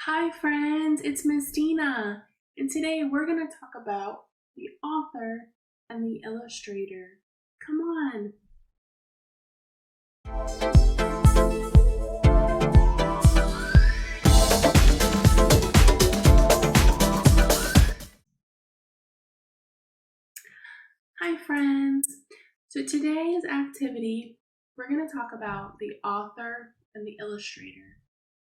Hi friends, it's Miss Dina, and today we're going to talk about the author and the illustrator. Come on! Hi friends! So today's activity, we're going to talk about the author and the illustrator,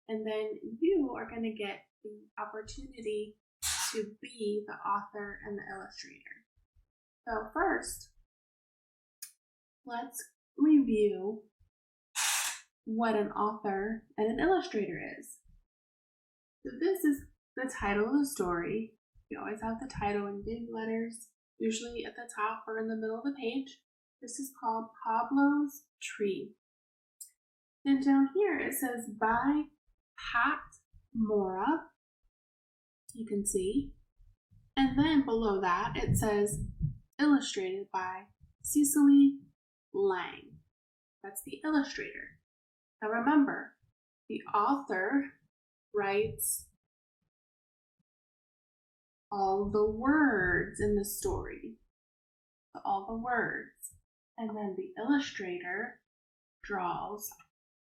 and then you are going to get the opportunity to be the author and the illustrator. So first, let's review what an author and an illustrator is. So this is the title of the story. You always have the title in big letters, usually at the top or in the middle of the page. This is called Pablo's Tree. And down here it says by Pat Mora, you can see. And then below that it says illustrated by Cecily Lang. That's the illustrator. Now remember, the author writes all the words in the story, all the words, and then the illustrator draws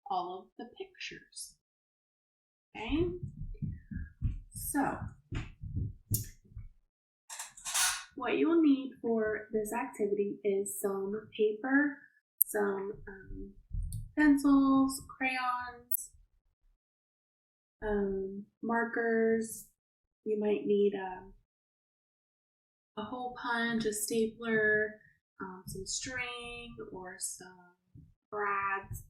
all of the pictures. Okay? So, what you'll need for this activity is some paper, some pencils, crayons, markers. You might need a hole punch, a stapler, some string, or some brads,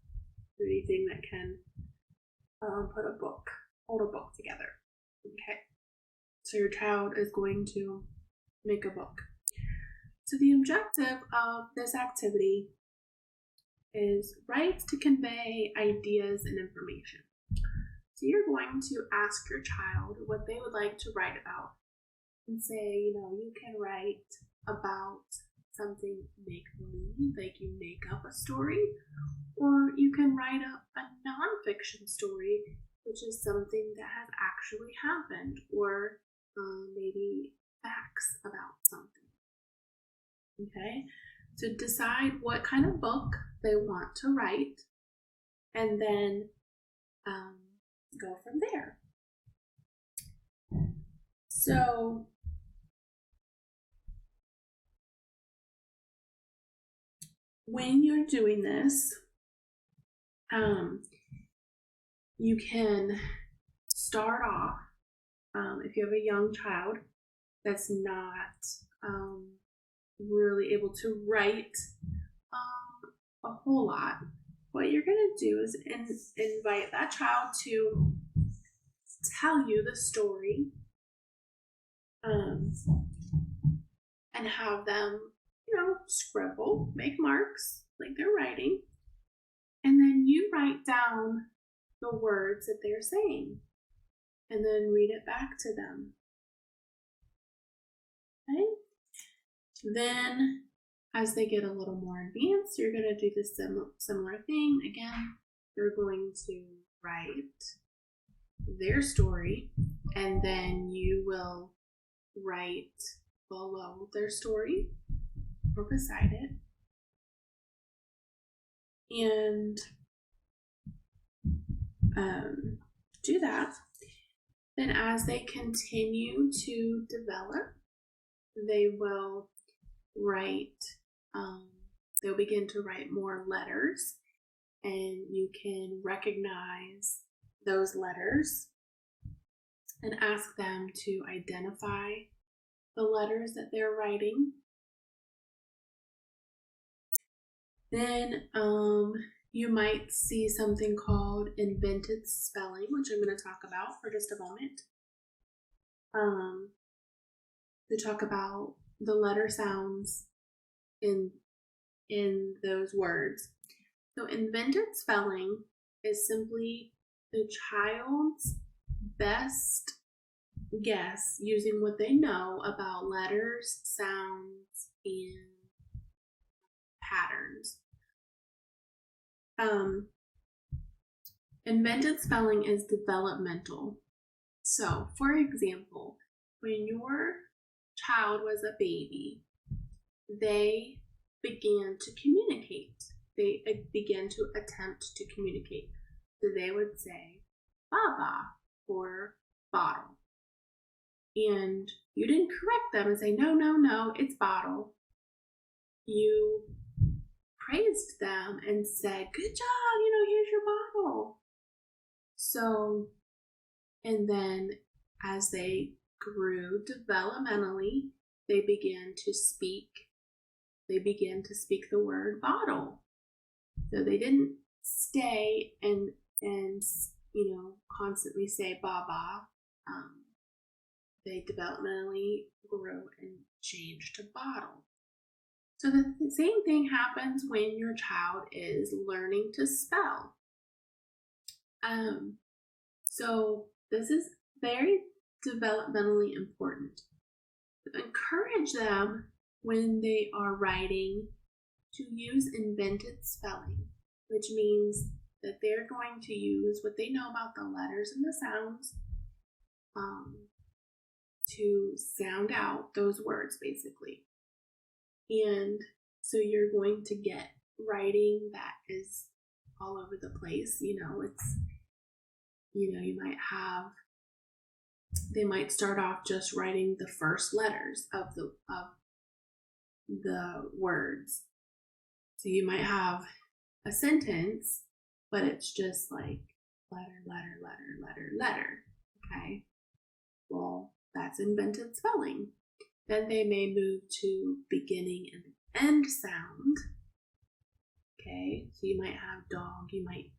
anything that can hold a book together. Okay, so your child is going to make a book. So the objective of this activity is write to convey ideas and information. So you're going to ask your child what they would like to write about and say, you can write about something make-believe, like you make up a story, or you can write a nonfiction story, which is something that has actually happened, or maybe facts about something. Okay, so decide what kind of book they want to write, and then go from there. So when you're doing this, you can start off, if you have a young child that's not really able to write a whole lot, what you're going to do is invite that child to tell you the story, and have them, scribble, make marks like they're writing, and then you write down the words that they're saying, and then read it back to them. Okay? Then, as they get a little more advanced, you're going to do the similar thing. Again, you're going to write their story, and then you will write below their story or beside it, and do that. Then as they continue to develop, they will write, they'll begin to write more letters, and you can recognize those letters and ask them to identify the letters that they're writing. Then you might see something called invented spelling, which I'm going to talk about for just a moment. To talk about the letter sounds in those words. So invented spelling is simply the child's best guess using what they know about letters, sounds, and patterns. Invented spelling is developmental. So, for example, when your child was a baby, they began to communicate. They began to attempt to communicate. So they would say baba or bottle. And you didn't correct them and say, no, it's bottle. You praised them and said, good job, here's your bottle. So, and then as they grew developmentally, they began to speak the word bottle. So they didn't stay and constantly say baba. They developmentally grew and changed to bottle. So the same thing happens when your child is learning to spell. So this is very developmentally important. Encourage them when they are writing to use invented spelling, which means that they're going to use what they know about the letters and the sounds to sound out those words, basically. And so you're going to get writing that is all over the place. They might start off just writing the first letters of the words. So you might have a sentence, but it's just like letter. Okay. Well, that's invented spelling. Then they may move to beginning and end sound. Okay. So you might have dog, you might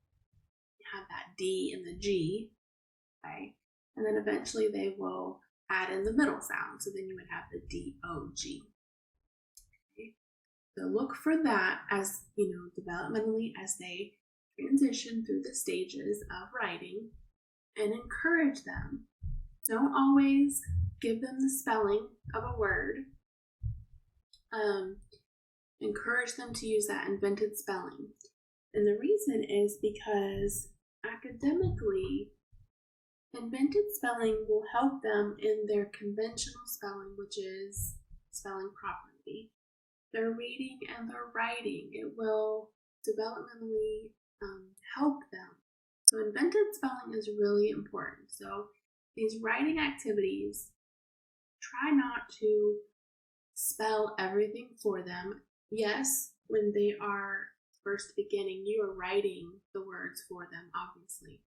have that D and the G. Okay. And then eventually they will add in the middle sound. So then you would have the D-O-G. Okay. So look for that as, developmentally as they transition through the stages of writing, and encourage them. Don't always give them the spelling of a word. Encourage them to use that invented spelling. And the reason is because academically, invented spelling will help them in their conventional spelling, which is spelling properly. Their reading and their writing, it will developmentally help them. So invented spelling is really important. So these writing activities, try not to spell everything for them. Yes, when they are first beginning, you are writing the words for them, obviously.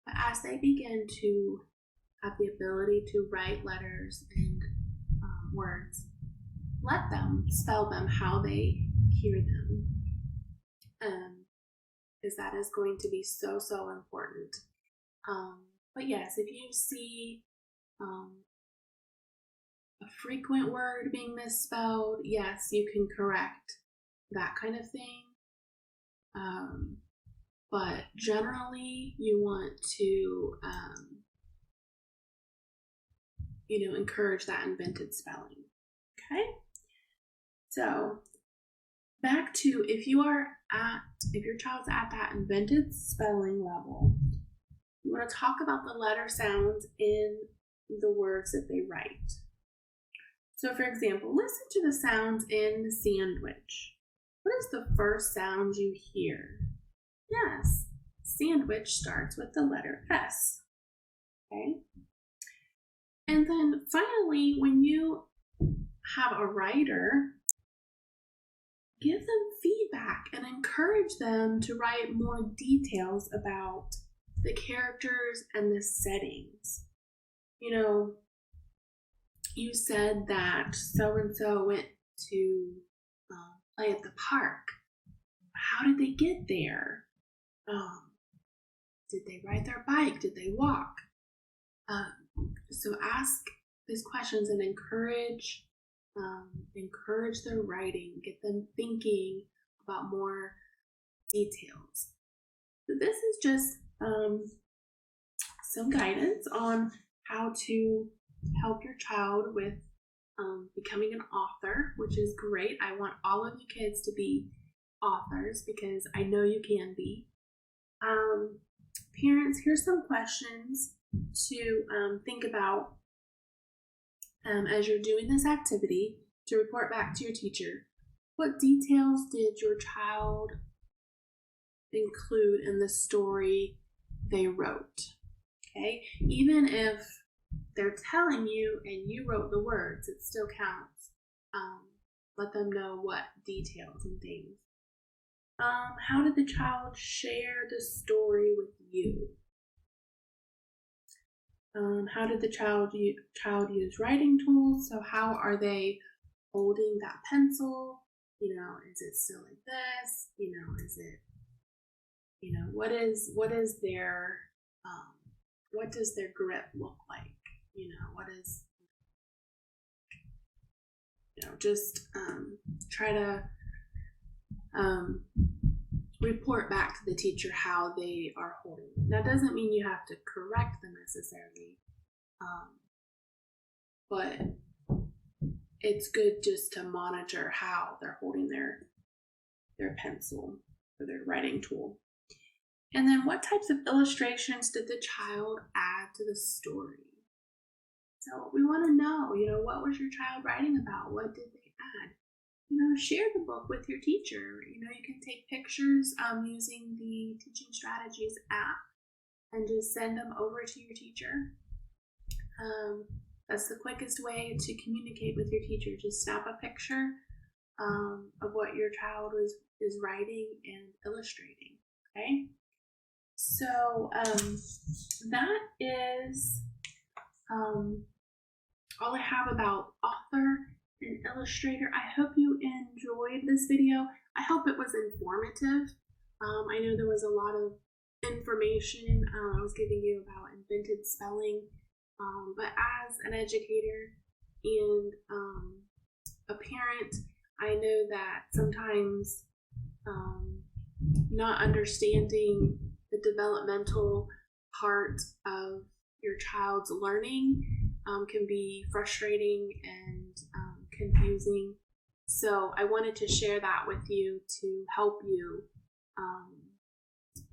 But as they begin to have the ability to write letters and words, let them spell them how they hear them. Because that is going to be so important. But yes, if you see a frequent word being misspelled, yes, you can correct that kind of thing. But generally, you want to, encourage that invented spelling. Okay? So, back to if your child's at that invented spelling level, you want to talk about the letter sounds in the words that they write. So, for example, listen to the sounds in sandwich. What is the first sound you hear? Yes, sandwich starts with the letter S. Okay? And then finally, when you have a writer, give them feedback and encourage them to write more details about the characters and the settings. You said that so-and-so went to play at the park. How did they get there? Did they ride their bike? Did they walk? So ask these questions and encourage their writing. Get them thinking about more details. So this is just some guidance on how to help your child with becoming an author, which is great. I want all of you kids to be authors because I know you can be. Parents, here's some questions to think about, as you're doing this activity, to report back to your teacher, what details did your child include in the story they wrote? Okay, even if they're telling you and you wrote the words, it still counts. Let them know what details and things. How did the child share the story with you? How did the child use writing tools? So how are they holding that pencil? Is it still like this? Is it, what is their, what does their grip look like? What is, just try to report back to the teacher how they are holding it. That doesn't mean you have to correct them necessarily, but it's good just to monitor how they're holding their pencil or their writing tool. And then what types of illustrations did the child add to the story? So we want to know, what was your child writing about? What did they add? Share the book with your teacher. You can take pictures using the Teaching Strategies app and just send them over to your teacher. That's the quickest way to communicate with your teacher. Just snap a picture of what your child is writing and illustrating. Okay? So that is all I have about author and Illustrator. I hope you enjoyed this video. I hope it was informative. I know there was a lot of information I was giving you about invented spelling, but as an educator and a parent, I know that sometimes not understanding the developmental part of your child's learning can be frustrating and confusing. So I wanted to share that with you to help you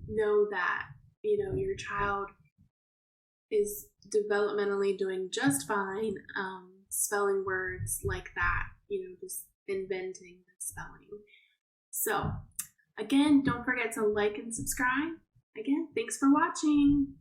know that your child is developmentally doing just fine, spelling words like that, just inventing the spelling. So again, don't forget to like and subscribe. Again, thanks for watching.